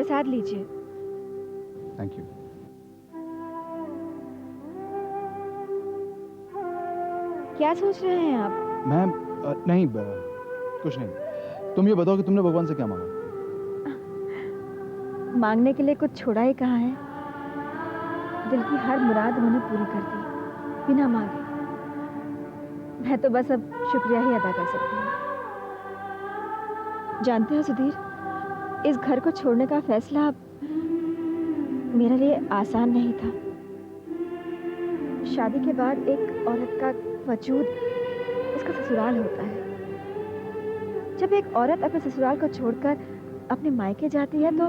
प्रसाद लीजिए। Thank you. क्या सोच रहे हैं आप? मैं नहीं कुछ नहीं। तुम ये बताओ कि तुमने भगवान से क्या मांगा? मांगने के लिए कुछ छोड़ा ही कहाँ है। दिल की हर मुराद उन्होंने पूरी कर दी बिना मांगे। मैं तो बस अब शुक्रिया ही अदा कर सकती हूँ। जानते हो सुधीर, इस घर को छोड़ने का फैसला मेरे लिए आसान नहीं था। शादी के बाद एक औरत का वजूद उसका ससुराल होता है। जब एक औरत अपने ससुराल को छोड़कर अपने मायके जाती है तो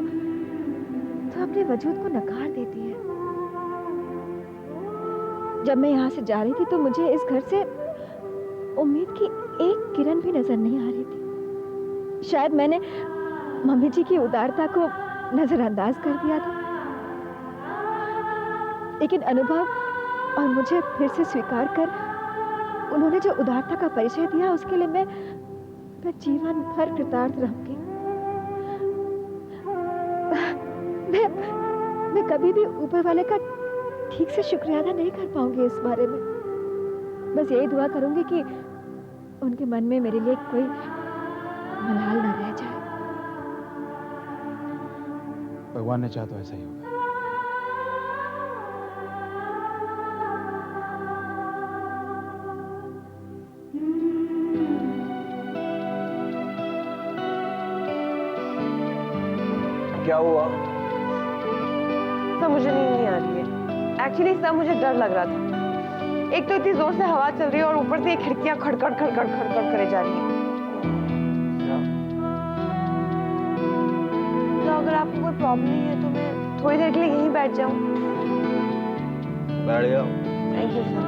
अपने वजूद को नकार देती है। जब मैं यहाँ से जा रही थी तो मुझे इस घर से उम्मीद की एक किरण भी नजर नहीं आ रही थी। शायद मैंने मम्मी जी की उदारता को नजरअंदाज कर दिया था, लेकिन अनुभव और मुझे फिर से स्वीकार कर उन्होंने जो उदारता का परिचय दिया उसके लिए मैं जीवन भर कृतार्थ रहूंगी। मैं कभी भी ऊपर वाले का ठीक से शुक्रिया अदा नहीं कर पाऊंगी इस बारे में। बस यही दुआ करूंगी कि उनके मन में मेरे लिए कोई मलाल न रह जाए। भगवान ने चाहा तो ऐसा ही होगा। क्या हुआ? सब मुझे नींद नहीं आ रही है। एक्चुअली सब मुझे डर लग रहा था। एक तो इतनी जोर से हवा चल रही है और ऊपर से ये खिड़कियां खड़खड़ खड़खड़ खड़खड़ करे जा रही हैं। तो अगर आपको कोई प्रॉब्लम नहीं है तो मैं थोड़ी देर के लिए यहीं बैठ जाऊं। बैठ जाओ। Thank you sir.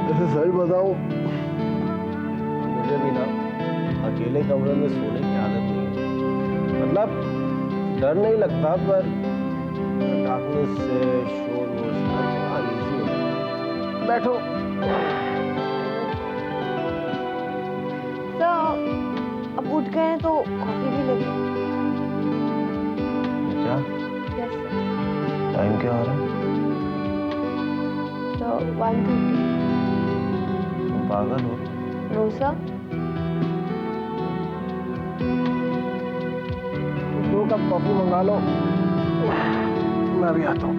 जैसे सच बताऊं, मुझे भी ना अकेले कमरे में सोने की आदत नहीं है। मतलब डर नहीं लगता, पर डार्कनेस से शोर वोर से अनईजी हो जाता है। बैठो। सर अब उठ गए हैं तो कॉफी भी ले लो। क्या? Yes sir. टाइम क्या हो रहा है? तो 1:30। तुम पागल हो? No sir. दो कप कॉफी मंगा लो, मैं भी आता हूँ।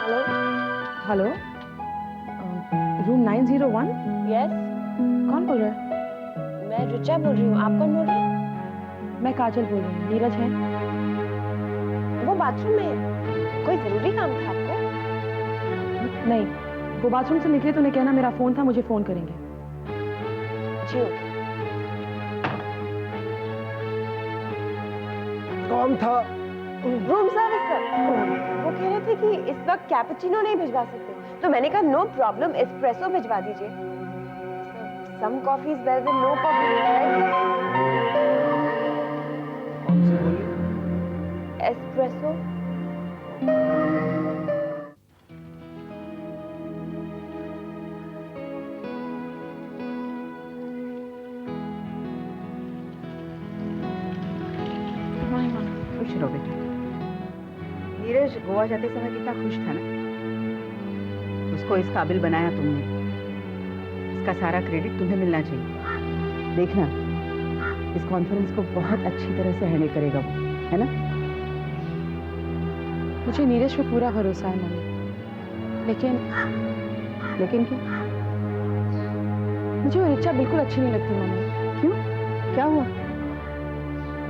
हेलो। Hello, room 901। यस, कौन बोल रहा है? मैं रुचा बोल रही हूँ। आप कौन बोल रहे हैं? मैं काजल बोल रही हूँ। नीरज है? वो बाथरूम में है। कोई जरूरी काम था आपको? नहीं, वो बाथरूम से निकले तो उन्हें कहना मेरा फोन था, मुझे फोन करेंगे। जी ओके। काम था? Room service sir. वो कह रहे थे कि इस वक्त कैपुचिनो नहीं भिजवा सकते, तो मैंने कहा नो प्रॉब्लम, एस्प्रेसो भिजवा दीजिए। Some coffee is better than no coffee, right? कौन सी बोली? एस्प्रेसो। खुश रहो बेटा। नीरज गोवा जाते समय कितना खुश था ना। उसको इस काबिल बनाया तुमने। इसका सारा क्रेडिट तुम्हें मिलना चाहिए। देखना, इस कॉन्फ्रेंस को बहुत अच्छी तरह से हैंडल करेगा वो, है ना? मुझे नीरज पे पूरा भरोसा है मम्मी, लेकिन क्या? मुझे वो रिचा बिल्कुल अच्छी नहीं लगती मम्मी। क्यों? क्या हुआ?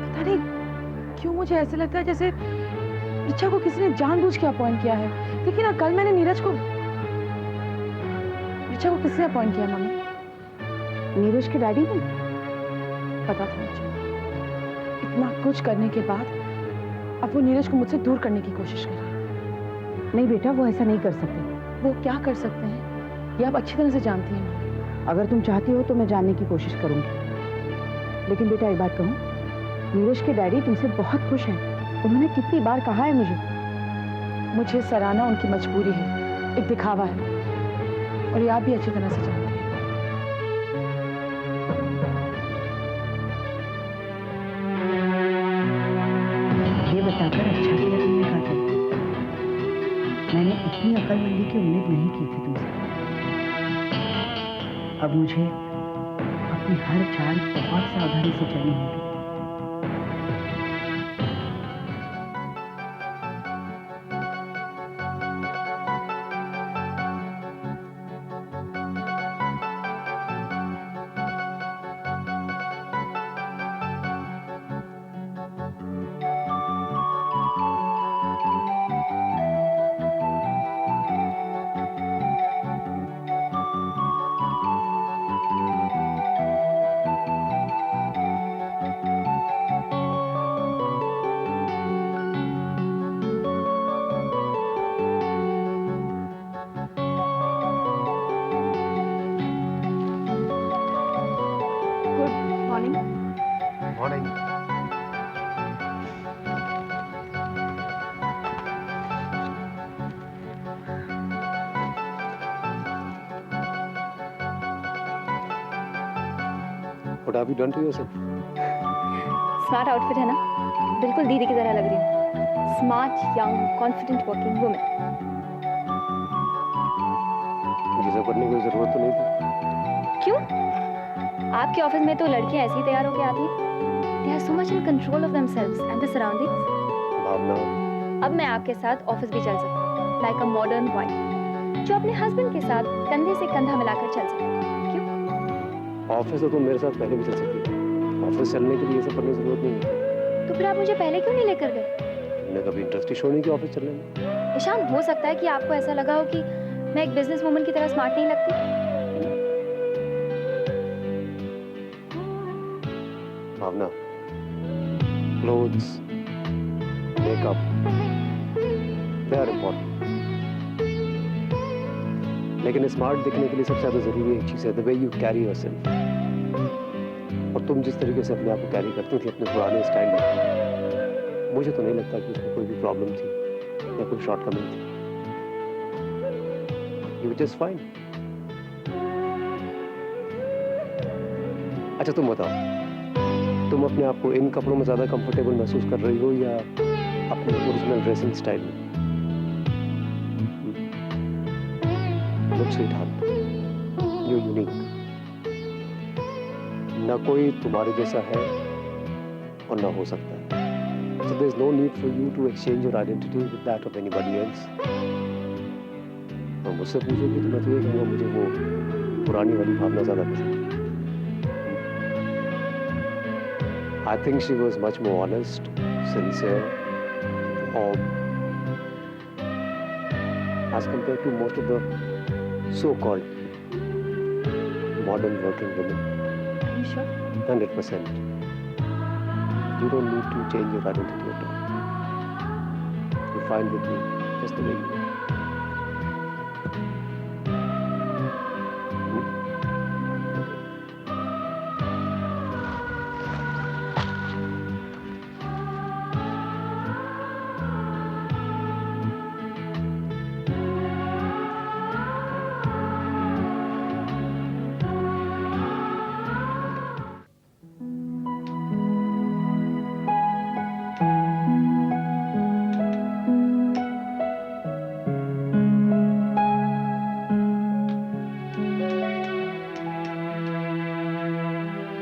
पता नहीं क्यों मुझे ऐसे लगता है जैसे रिचा को किसी ने जानबूझ के अपॉइंट किया है। लेकिन ना कल मैंने नीरज को रिचा को किसने अपॉइंट किया मम्मी? नीरज के डैडी ने? पता था मुझे। इतना कुछ करने के बाद अब वो नीरज को मुझसे दूर करने की कोशिश कर रही है। नहीं बेटा, वो ऐसा नहीं कर सकते। वो क्या कर सकते हैं ये आप अच्छी तरह से जानती हैं मम्मी। अगर तुम चाहती हो तो मैं जानने की कोशिश करूंगी। लेकिन बेटा एक बात कहूँ, नीरज के डैडी तुमसे बहुत खुश हैं। उन्होंने कितनी बार कहा है मुझे सराहना उनकी मजबूरी है, एक दिखावा है, और ये आप भी अच्छी तरह से जानते हैं। ये बताकर अच्छा किया तुमने कहा था। मैंने इतनी अक्लमंदी की उम्मीद नहीं की थी तुमसे। अब मुझे अपनी हर चाल बहुत सावधानी से चलनी होगी। Morning. What have you done to yourself? Smart outfit है ना, बिल्कुल दीदी की तरह लग रही हूँ। Smart, young, confident working women. ये सब करने की जरूरत तो नहीं थी। क्यों? आपके ऑफिस में तो लड़कियां ऐसी ही तैयार होकर आती हैं। They are so much in control of themselves and the surroundings. भावना, अब मैं आपके साथ ऑफिस भी चल सकती हूँ, like a modern wife, जो अपने हस्बैंड के साथ कंधे से कंधा मिलाकर चल सकती है। क्यों? ऑफिस तो तुम मेरे साथ पहले भी चल सकती थी। ऑफिस चलने के लिए ये सब करने की जरूरत नहीं है। तो फिर आप मुझे पहले क्यों नहीं लेकर गए? तुमने कभी इंटरेस्ट ही शो नहीं किया ऑफिस चलने में। ईशान, हो सकता है कि आपको ऐसा लगा हो कि मैं एक बिजनेस वुमन की तरह स्मार्ट नहीं लगती। भावना, clothes, makeup, they are important. लेकिन स्मार्ट दिखने के लिए सबसे ज्यादा जरूरी एक चीज है, the way you carry yourself. और तुम जिस तरीके से अपने आप को कैरी करती थी अपने पुराने स्टाइल में, मुझे तो नहीं लगता कि उसमें कोई भी प्रॉब्लम थी या कोई शॉर्टकमिंग थी। You were just fine. अच्छा तुम बताओ, तुम अपने आप को इन कपड़ों में ज्यादा कंफर्टेबल महसूस कर रही हो या अपने ओरिजिनल ड्रेसिंग स्टाइल में? Look, sweetheart, you're unique. ना कोई तुम्हारे जैसा है और ना हो सकता है. So there's no need for you to exchange your identity with that of anybody else. और मुझसे पूछोगे तो मैं तो ये कहूँगा मुझे वो पुरानी वाली भावना ज्यादा पसंद है. I think she was much more honest, sincere, as compared to most of the so-called modern working women. Are you sure? 100%. You don't need to change your identity at all. You're fine with me, just the way you are.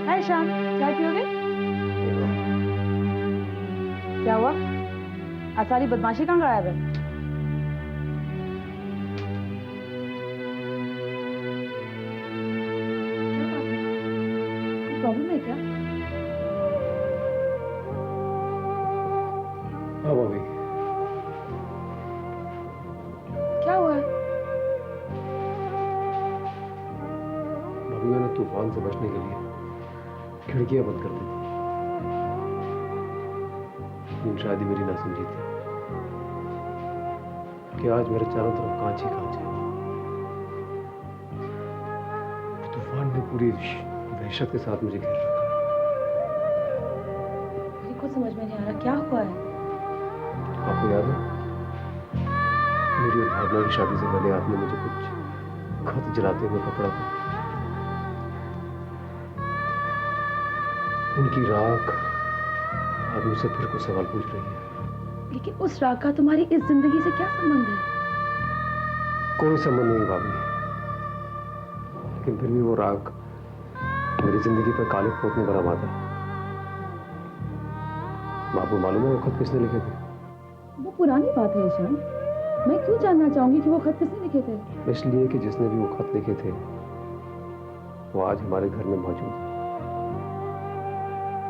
हाय शाम, चाय पियोगे? क्या हुआ? आज सारी बदमाशी कहाँ गायब है? प्रॉब्लम है क्या? हाँ भाभी, क्या हुआ है? भाभी मैंने तूफान से बचने के लिए खिड़कियां बंद कर दी थी, लेकिन शायद ही मेरी ना समझी थी कि आज मेरे चारों तरफ कांच ही कांच है। तूफान पूरी वहशत के साथ मुझे घेर रखा है। मुझे कुछ समझ में नहीं आ रहा क्या हुआ है। आपको याद है मेरी और भावना की शादी से पहले आपने मुझे कुछ खत जलाते हुए पकड़ा था। उनकी राख आज मुझसे फिर कुछ सवाल पूछ रही है। लेकिन उस राग का तुम्हारी इस जिंदगी से क्या संबंध है? कोई संबंध नहीं भाभी, लेकिन फिर भी वो राग मेरी जिंदगी पर काले पोतने बना माता। आपको मालूम है वो खत किसने लिखे थे? वो पुरानी बात है ईशान। मैं क्यों जानना चाहूंगी कि वो खत किसने लिखे थे? इसलिए कि जिसने भी वो खत लिखे थे वो आज हमारे घर में मौजूद है,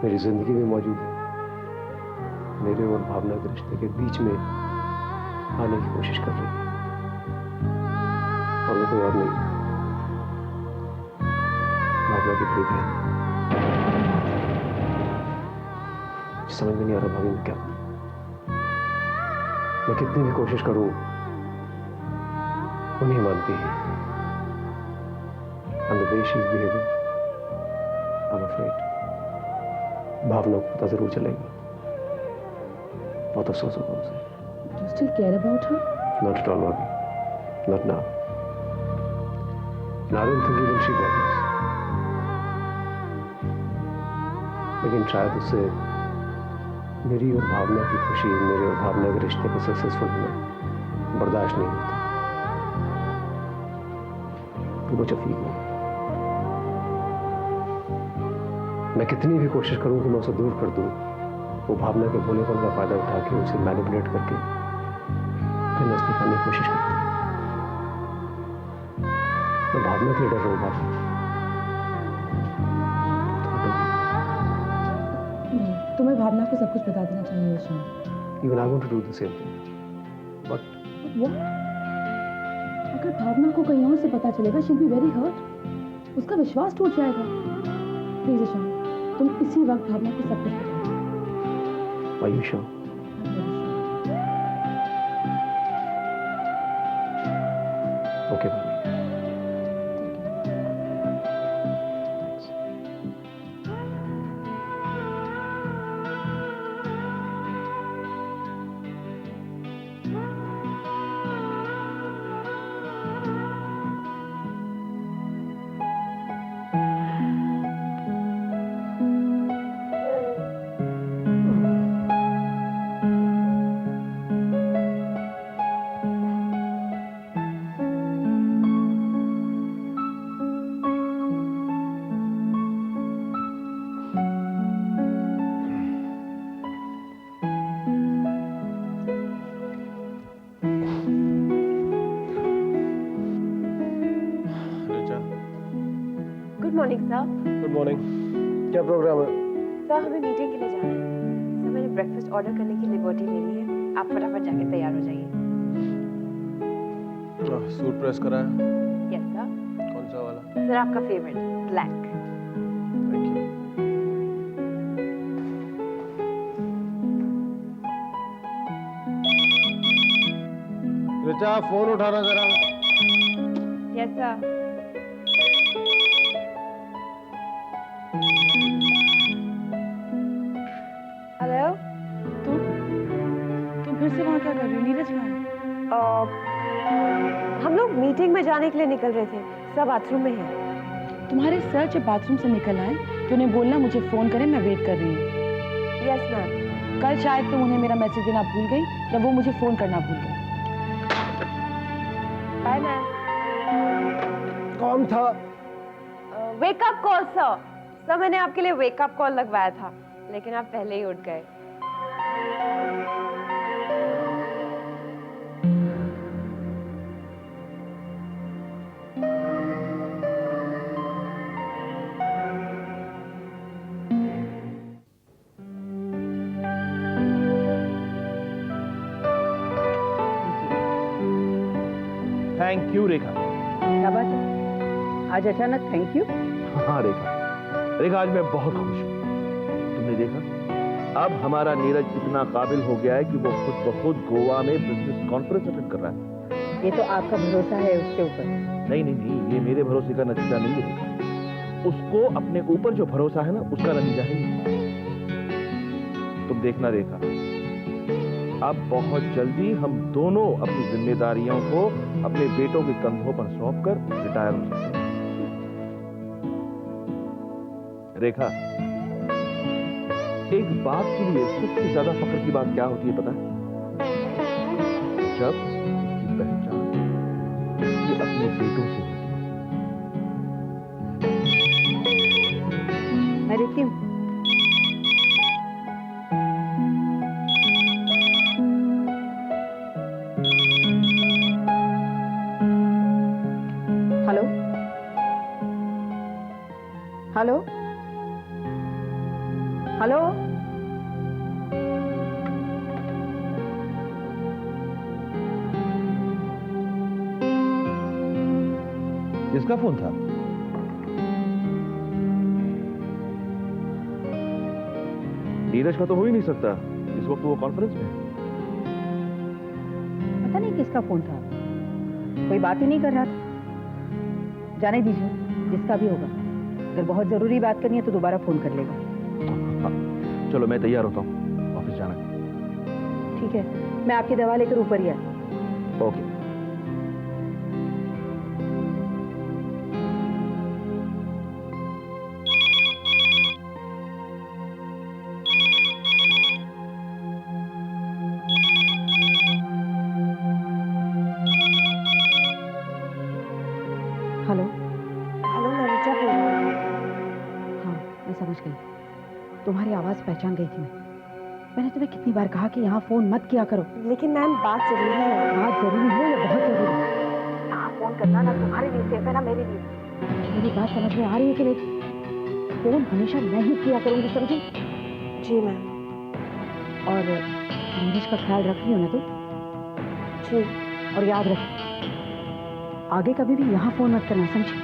मेरी जिंदगी में मौजूद है, मेरे और भावना के रिश्ते के बीच में आने की कोशिश कर रही है। और वो कोई और नहीं, भावना की बड़ी बहन। समझ में नहीं आ रहा भाभी मैं क्या करूं। मैं कितनी भी कोशिश करूं वो नहीं मानती है। And the way she's behaving, I'm afraid भावना को पता जरूर चलेगा। बहुत अफसोस होगा उसे। Do you still care about her? Not at all, Bobby. Not now. And I don't think even she bothers. लेकिन शायद उसे मेरी और भावना की खुशी, मेरे और भावना के रिश्ते को सक्सेसफुल होना बर्दाश्त नहीं होता। वो शफीक है। मैं कितनी भी कोशिश करूं कि मैं उसे दूर कर दूं, वो भावना के भोलेपन का फायदा उठा के उसे मैनिपुलेट करके फिर नस्ल खाने की कोशिश करती है। मैं भावना के लिए डर रहा हूं बाबा। तुम्हें भावना को सब कुछ बता देना चाहिए Ishan. Even I want to do the same thing. But What? अगर भावना को कहीं और से पता चलेगा she'll be very hurt. उसका विश्वास टूट जाएगा। प्लीज ईशान, तुम इसी वक्त भावना को सब कुछ बता दो। are you sure? Okay, Bobby. Good morning sir. Good morning. क्या प्रोग्राम है? सर हमें मीटिंग के लिए जाना है। सर मैंने ब्रेकफास्ट ऑर्डर करने की लिबर्टी ले ली है, आप फटाफट जाके तैयार हो जाइए। सूट प्रेस करा है? Yes sir. कौन सा वाला? सर आपका favourite black. Thank you. Richa phone उठाना जरा। Yes sir. हेलो। तुम फिर से वहाँ क्या कर रही हो? नीरज कहाँ है? हम लोग मीटिंग में जाने के लिए निकल रहे थे, सब बाथरूम में है। तुम्हारे सर जब बाथरूम से निकल आए तो उन्हें बोलना मुझे फोन करें, मैं वेट कर रही हूँ। Yes ma'am. कल शायद तुम उन्हें मेरा मैसेज देना भूल गई या वो मुझे फोन करना भूल गए। Bye ma'am. कौन था? Wake up call sir. सर मैंने आपके लिए वेकअप कॉल लगवाया था, लेकिन आप पहले ही उठ गए। थैंक यू रेखा। क्या बात है, आज अचानक थैंक यू? हाँ रेखा, रेखा आज मैं बहुत खुश हूँ। तुमने देखा, अब हमारा नीरज इतना काबिल हो गया है कि वो खुद ब खुद गोवा में बिजनेस कॉन्फ्रेंस अटेंड कर रहा है। ये तो आपका भरोसा है उसके ऊपर। नहीं नहीं नहीं, ये मेरे भरोसे का नतीजा नहीं है रेखा। उसको अपने ऊपर जो भरोसा है ना उसका नतीजा है ये। तुम देखना रेखा, अब बहुत जल्दी हम दोनों अपनी जिम्मेदारियों को अपने बेटों के कंधों पर सौंप कर रिटायर हो सकते हैं। रेखा, एक बाप के लिए सबसे ज्यादा फख्र की बात क्या होती है पता है? जब उसकी पहचान उसके अपने बेटों से होती है। मैं देखती हूँ। Hello hello hello. किसका फोन था? नीरज का तो हो ही नहीं सकता, इस वक्त वो कॉन्फ्रेंस में है। पता नहीं किसका फोन था, कोई बात ही नहीं कर रहा था। जाने दीजिए, जिसका भी होगा। अगर बहुत जरूरी बात करनी है तो दोबारा फोन कर लेगा। हाँ, चलो मैं तैयार होता हूँ, ऑफिस जाना है। ठीक है, मैं आपकी दवा लेकर ऊपर ही आती हूँ। ओके। हेलो। हेलो, मैं ऋचा बोल रही हूँ। हाँ, मैं समझ गई। तुम्हारी आवाज पहचान गई थी मैं। मैंने तुम्हें कितनी बार कहा कि यहाँ फोन मत किया करो। लेकिन मैम बात जरूरी है। बात जरूरी हो या बहुत जरूरी, यहाँ फोन करना ना तुम्हारे लिए सेफ है ना मेरे लिए। मेरी बात समझ में आ रही है कि नहीं? फोन हमेशा मैं ही किया करूंगी, समझी? जी मैम। और नीरज का ख्याल रख रही हो ना तुम? जी। और याद रख, आगे कभी भी यहाँ फोन मत करना, समझी?